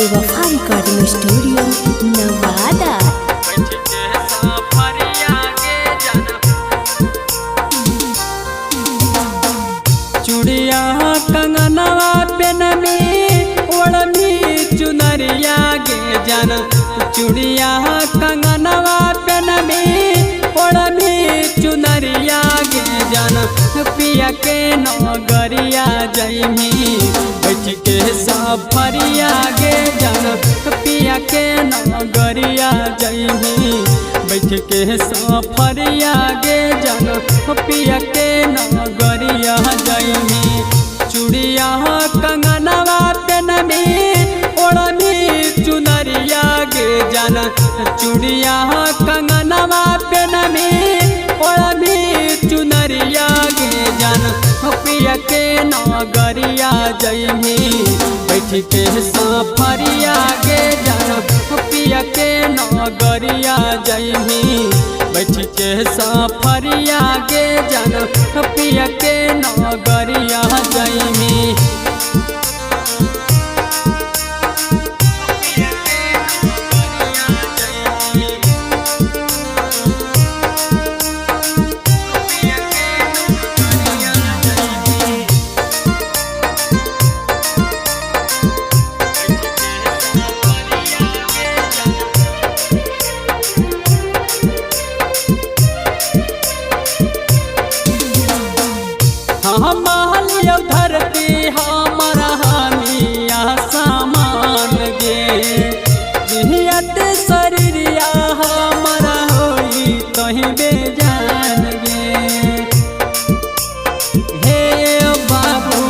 बेवफा recording studio Nawada. चूड़िया कंगनवा पेनमी ओढ़मी चुनरिया गे जन, चूड़िया कंगनवा पेनमी ओढ़मी चुनरिया गे जन, पिया के नगरिया जैमी बैठ के सफरिया गे जन, पिया के नगरिया जैमी बैठ के सफरिया गे जन, पिया के नगरिया जैमी। चूड़िया कंगनवा पेनमी ओढ़मी चुनरिया गे जन, चूड़िया कंगनवा पेनमी ओढ़मी चुनरिया गे जन, पिया के नगरिया जैमी बैठ के सफरिया गे जन, पिया के नगरिया जैमी बैठ के सफरिया गे जन, पिया के नगरिया जैमी। हमालिया धरती हमारा हमिया सामान गे, जिहियत शरीरिया हमारा होई कहीं बेजान गे। हे बाबू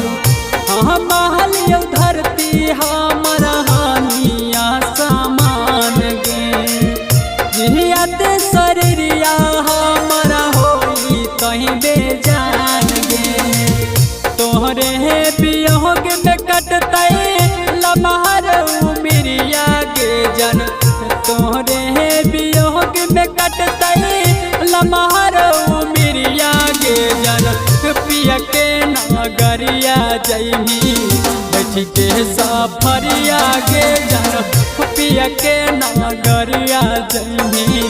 हमालिया धरती हमारा हमिया सामान गे, जिहियत शरीरिया हमारा होई कहीं बेजान गे। तोहरे वियोग में कटते लम्हार उमिरिया गे जन, तोहरे वियोग में कटते लम्हार उमिरिया गे जन, पिया के नगरिया जैमी बैठ के सफरिया गे जन, पिया के नगरिया जैमी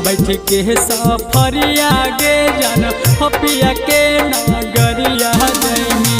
बैठ के सफरिया गे जन, पिया के नगरिया जैमी।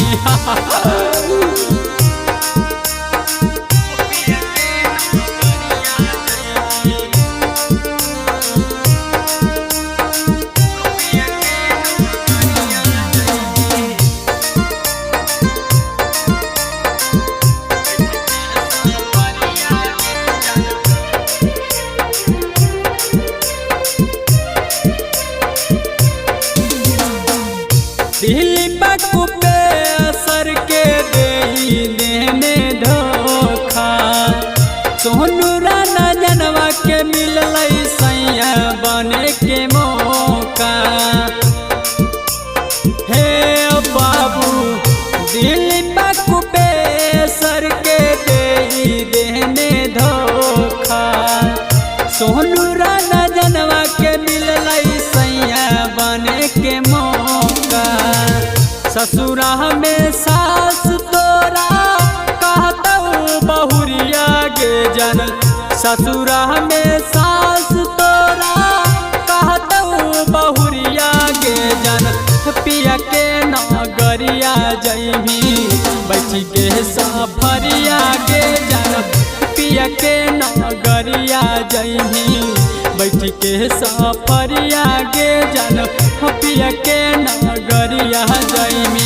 दिल्ली बकुपे असर के देने धोखा, सोनू राना जनवा के मिलल सैया बने के मौका। हे बाबू दिल्ली बकुपे असर के देने धोखा, सोनू राना जनवा के मिलल सैया बने के मौका। ससुरा में सास तोरा कहतऊ बहुरिया गे जन, ससुरा में सास तोरा कहतऊ बहुरिया गे जन, पिया के नगरिया जैमी बैठ के सफरिया गे जन, पिया के नगरिया जैमी बैठ के सफरिया गे जन, पिया के नगरिया जैमी।